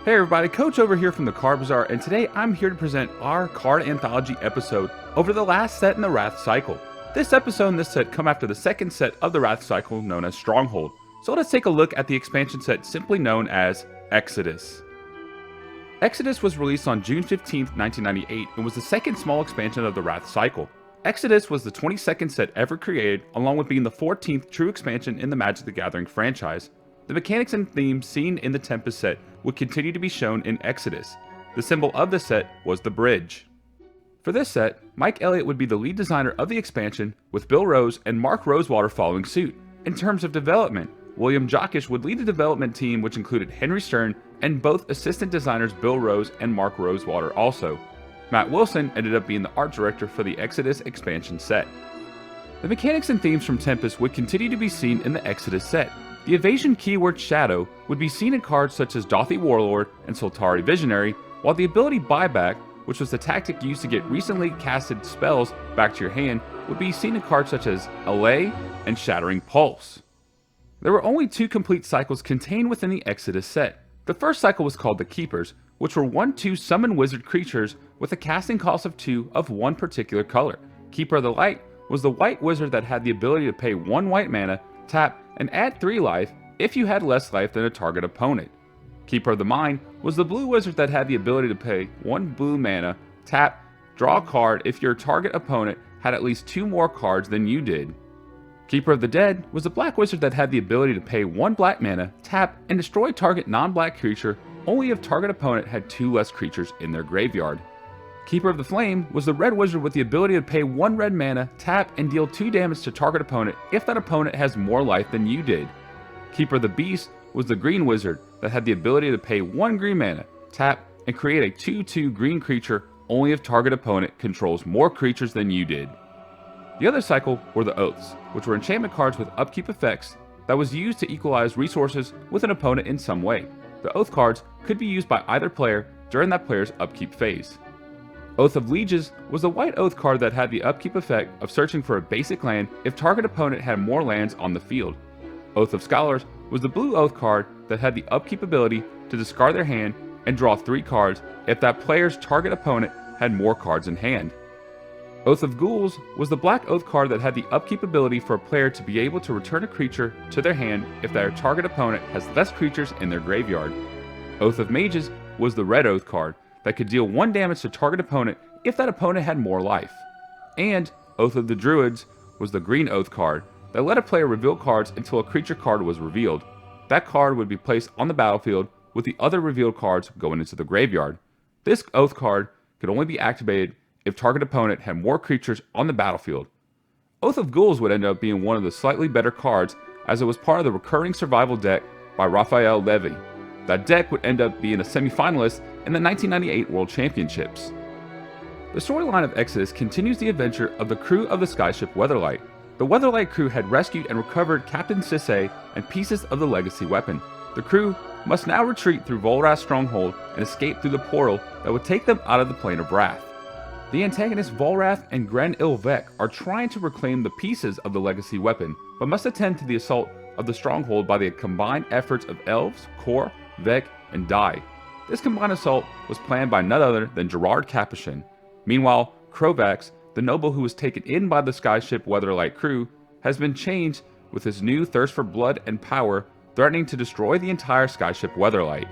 Hey everybody, Coach over here from the Card Bazaar, and today I'm here to present our card anthology episode over the last set in the Wrath cycle. This episode and this set come after the second set of the Wrath cycle known as Stronghold. So let's take a look at the expansion set simply known as Exodus. Exodus was released on June 15, 1998 and was the second small expansion of the Wrath cycle. Exodus was the 22nd set ever created, along with being the 14th true expansion in the Magic the Gathering franchise. The mechanics and themes seen in the Tempest set would continue to be shown in Exodus. The symbol of the set was the bridge. For this set, Mike Elliott would be the lead designer of the expansion, with Bill Rose and Mark Rosewater following suit. In terms of development, William Jockish would lead the development team, which included Henry Stern and both assistant designers Bill Rose and Mark Rosewater also. Matt Wilson ended up being the art director for the Exodus expansion set. The mechanics and themes from Tempest would continue to be seen in the Exodus set. The evasion keyword Shadow would be seen in cards such as Dauthi Warlord and Soltari Visionary, while the ability Buyback, which was the tactic used to get recently casted spells back to your hand, would be seen in cards such as Allay and Shattering Pulse. There were only two complete cycles contained within the Exodus set. The first cycle was called the Keepers, which were 1/2 summon wizard creatures with a casting cost of 2 of one particular color. Keeper of the Light was the white wizard that had the ability to pay 1 white mana, tap, and add 3 life if you had less life than a target opponent. Keeper of the Mind was the blue wizard that had the ability to pay 1 blue mana, tap, draw a card if your target opponent had at least 2 more cards than you did. Keeper of the Dead was the black wizard that had the ability to pay 1 black mana, tap, and destroy target non-black creature only if target opponent had 2 less creatures in their graveyard. Keeper of the Flame was the red wizard with the ability to pay 1 red mana, tap, and deal 2 damage to target opponent if that opponent has more life than you did. Keeper of the Beast was the green wizard that had the ability to pay 1 green mana, tap, and create a 2/2 green creature only if target opponent controls more creatures than you did. The other cycle were the Oaths, which were enchantment cards with upkeep effects that was used to equalize resources with an opponent in some way. The Oath cards could be used by either player during that player's upkeep phase. Oath of Lieges was the white Oath card that had the upkeep effect of searching for a basic land if target opponent had more lands on the field. Oath of Scholars was the blue Oath card that had the upkeep ability to discard their hand and draw 3 cards if that player's target opponent had more cards in hand. Oath of Ghouls was the black Oath card that had the upkeep ability for a player to be able to return a creature to their hand if their target opponent has less creatures in their graveyard. Oath of Mages was the red Oath card that could deal 1 damage to target opponent if that opponent had more life. And Oath of the Druids was the green Oath card that let a player reveal cards until a creature card was revealed. That card would be placed on the battlefield with the other revealed cards going into the graveyard. This Oath card could only be activated if target opponent had more creatures on the battlefield. Oath of Ghouls would end up being one of the slightly better cards as it was part of the recurring survival deck by Raphael Levy. That deck would end up being a semi-finalist in the 1998 World Championships. The storyline of Exodus continues the adventure of the crew of the skyship Weatherlight. The Weatherlight crew had rescued and recovered Captain Sisay and pieces of the legacy weapon. The crew must now retreat through Volrath's stronghold and escape through the portal that would take them out of the Plane of Wrath. The antagonists Volrath and Gren Ilvek are trying to reclaim the pieces of the legacy weapon, but must attend to the assault of the stronghold by the combined efforts of Elves, Kor, Vek, and Dai. This combined assault was planned by none other than Gerard Capuchin. Meanwhile, Krovax, the noble who was taken in by the skyship Weatherlight crew, has been changed with his new thirst for blood and power, threatening to destroy the entire skyship Weatherlight.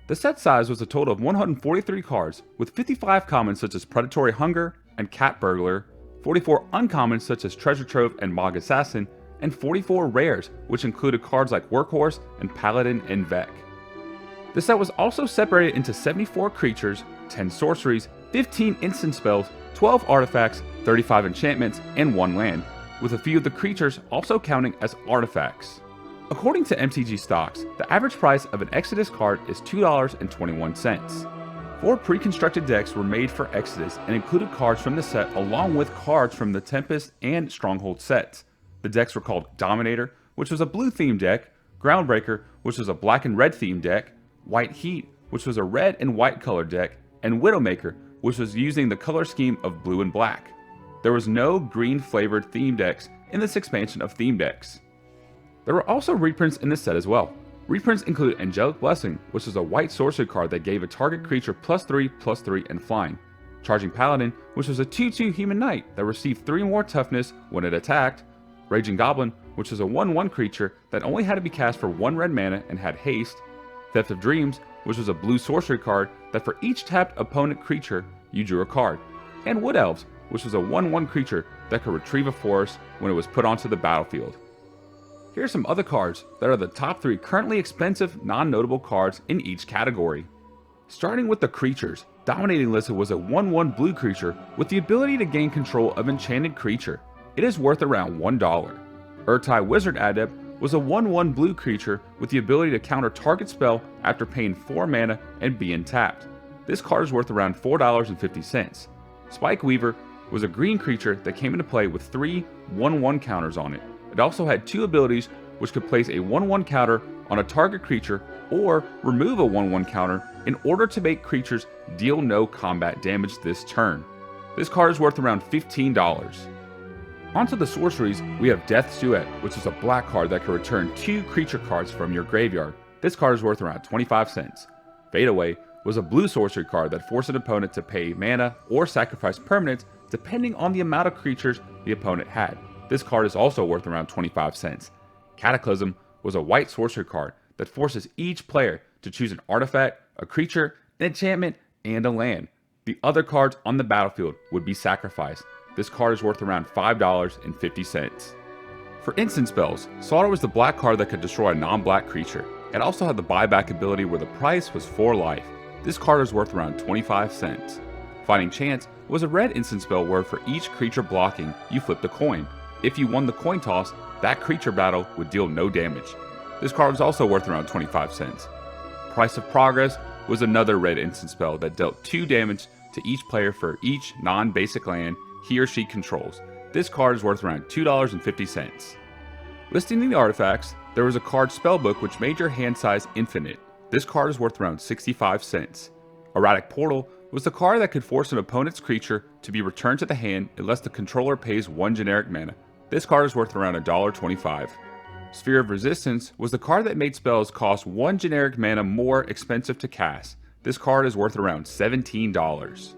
The set size was a total of 143 cards, with 55 commons such as Predatory Hunger and Cat Burglar, 44 uncommons such as Treasure Trove and Mog Assassin, and 44 rares, which included cards like Workhorse and Paladin and Vek. The set was also separated into 74 creatures, 10 sorceries, 15 instant spells, 12 artifacts, 35 enchantments, and 1 land, with a few of the creatures also counting as artifacts. According to MTG Stocks, the average price of an Exodus card is $2.21. 4 pre-constructed decks were made for Exodus and included cards from the set along with cards from the Tempest and Stronghold sets. The decks were called Dominator, which was a blue themed deck, Groundbreaker, which was a black and red themed deck, White Heat, which was a red and white colored deck, and Widowmaker, which was using the color scheme of blue and black. There was no green flavored theme decks in this expansion of theme decks. There were also reprints in this set as well. Reprints include Angelic Blessing, which is a white sorcery card that gave a target creature +3/+3 and flying. Charging Paladin, which was a 2/2 human knight that received 3 more toughness when it attacked. Raging Goblin, which is a 1/1 creature that only had to be cast for 1 red mana and had haste. Theft of Dreams, which was a blue sorcery card that for each tapped opponent creature, you drew a card. And Wood Elves, which was a 1/1 creature that could retrieve a forest when it was put onto the battlefield. Here are some other cards that are the top 3 currently expensive non-notable cards in each category. Starting with the creatures, Dominating Lissa was a 1/1 blue creature with the ability to gain control of enchanted creature. It is worth around $1. Urtai Wizard Adept was a 1/1 blue creature with the ability to counter target spell after paying 4 mana and being tapped. This card is worth around $4.50. Spike Weaver was a green creature that came into play with 3 1/1 counters on it. It also had 2 abilities which could place a 1/1 counter on a target creature or remove a 1/1 counter in order to make creatures deal no combat damage this turn. This card is worth around $15. Onto the sorceries, we have Death's Duet, which is a black card that can return 2 creature cards from your graveyard. This card is worth around 25 cents. Fade Away was a blue sorcery card that forced an opponent to pay mana or sacrifice permanents depending on the amount of creatures the opponent had. This card is also worth around 25 cents. Cataclysm was a white sorcery card that forces each player to choose an artifact, a creature, an enchantment, and a land. The other cards on the battlefield would be sacrificed. This card is worth around $5.50. For instant spells, Slaughter was the black card that could destroy a non-black creature. It also had the buyback ability where the price was 4 life. This card is worth around 25 cents. Fighting Chance was a red instant spell where for each creature blocking, you flipped a coin. If you won the coin toss, that creature battle would deal no damage. This card was also worth around 25 cents. Price of Progress was another red instant spell that dealt 2 damage to each player for each non-basic land he or she controls. This card is worth around $2.50. Listing the artifacts, there was a card spellbook which made your hand size infinite. This card is worth around 65 cents. Erratic Portal was the card that could force an opponent's creature to be returned to the hand unless the controller pays 1 generic mana. This card is worth around $1.25. Sphere of Resistance was the card that made spells cost 1 generic mana more expensive to cast. This card is worth around $17.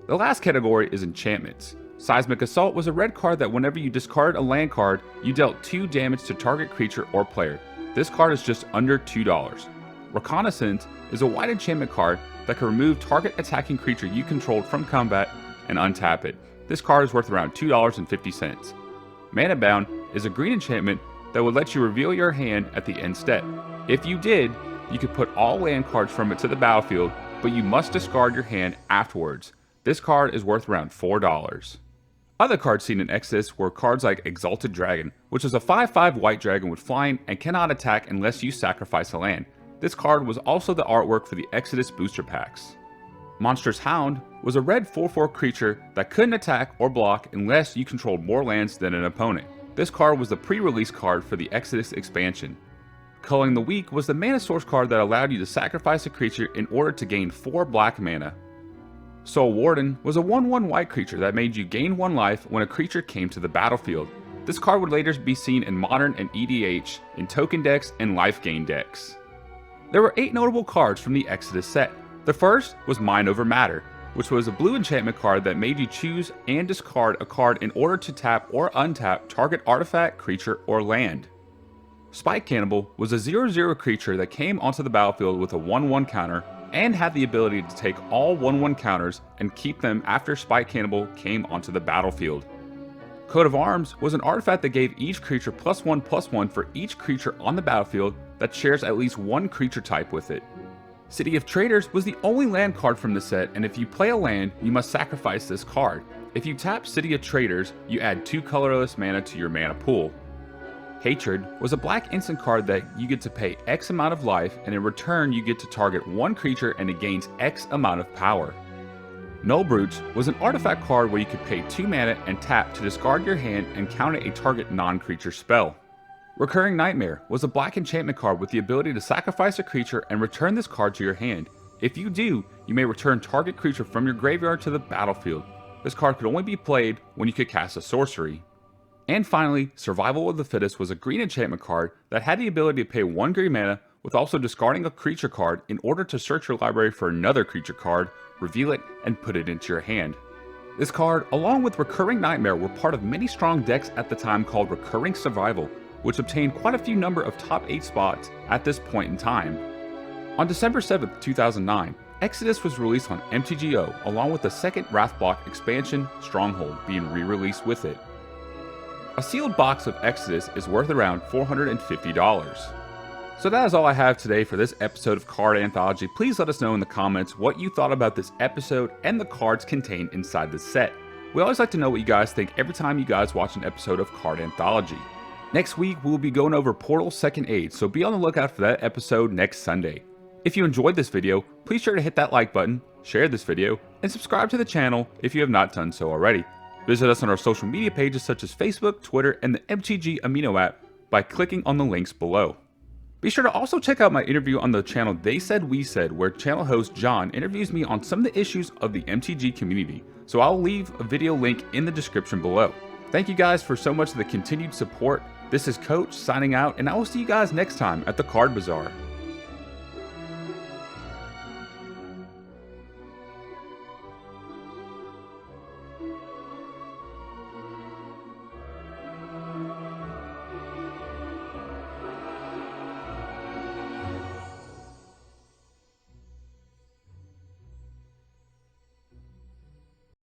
The last category is enchantments. Seismic Assault was a red card that whenever you discarded a land card, you dealt 2 damage to target creature or player. This card is just under $2. Reconnaissance is a white enchantment card that can remove target attacking creature you controlled from combat and untap it. This card is worth around $2.50. Mana Bound is a green enchantment that would let you reveal your hand at the end step. If you did, you could put all land cards from it to the battlefield, but you must discard your hand afterwards. This card is worth around $4. Other cards seen in Exodus were cards like Exalted Dragon, which is a 5/5 white dragon with flying and cannot attack unless you sacrifice a land. This card was also the artwork for the Exodus booster packs. Monstrous Hound was a red 4/4 creature that couldn't attack or block unless you controlled more lands than an opponent. This card was the pre-release card for the Exodus expansion. Culling the Weak was the mana source card that allowed you to sacrifice a creature in order to gain 4 black mana. Soul Warden was a 1/1 white creature that made you gain 1 life when a creature came to the battlefield. This card would later be seen in Modern and EDH, in token decks and life gain decks. There were 8 notable cards from the Exodus set. The first was Mind Over Matter, which was a blue enchantment card that made you choose and discard a card in order to tap or untap target artifact, creature, or land. Spike Cannibal was a 0/0 creature that came onto the battlefield with a 1/1 counter and had the ability to take all 1/1 counters and keep them after Spike Cannibal came onto the battlefield. Coat of Arms was an artifact that gave each creature +1/+1 for each creature on the battlefield that shares at least 1 creature type with it. City of Traders was the only land card from the set, and if you play a land, you must sacrifice this card. If you tap City of Traders, you add 2 colorless mana to your mana pool. Hatred was a black instant card that you get to pay X amount of life, and in return you get to target 1 creature and it gains X amount of power. Nullbrooch was an artifact card where you could pay 2 mana and tap to discard your hand and counter a target non-creature spell. Recurring Nightmare was a black enchantment card with the ability to sacrifice a creature and return this card to your hand. If you do, you may return target creature from your graveyard to the battlefield. This card could only be played when you could cast a sorcery. And finally, Survival of the Fittest was a green enchantment card that had the ability to pay 1 green mana with also discarding a creature card in order to search your library for another creature card, reveal it, and put it into your hand. This card, along with Recurring Nightmare, were part of many strong decks at the time called Recurring Survival, which obtained quite a few number of top 8 spots at this point in time. On December 7, 2009, Exodus was released on MTGO along with the second Wrathblock expansion, Stronghold, being re-released with it. A sealed box of Exodus is worth around $450. So that is all I have today for this episode of Card Anthology. Please let us know in the comments what you thought about this episode and the cards contained inside the set. We always like to know what you guys think every time you guys watch an episode of Card Anthology. Next week, we'll be going over Portal 2nd Age, so be on the lookout for that episode next Sunday. If you enjoyed this video, please sure to hit that like button, share this video, and subscribe to the channel if you have not done so already. Visit us on our social media pages such as Facebook, Twitter, and the MTG Amino app by clicking on the links below. Be sure to also check out my interview on the channel They Said We Said, where channel host John interviews me on some of the issues of the MTG community, so I'll leave a video link in the description below. Thank you guys for so much of the continued support. This is Coach signing out, and I will see you guys next time at the Card Bazaar.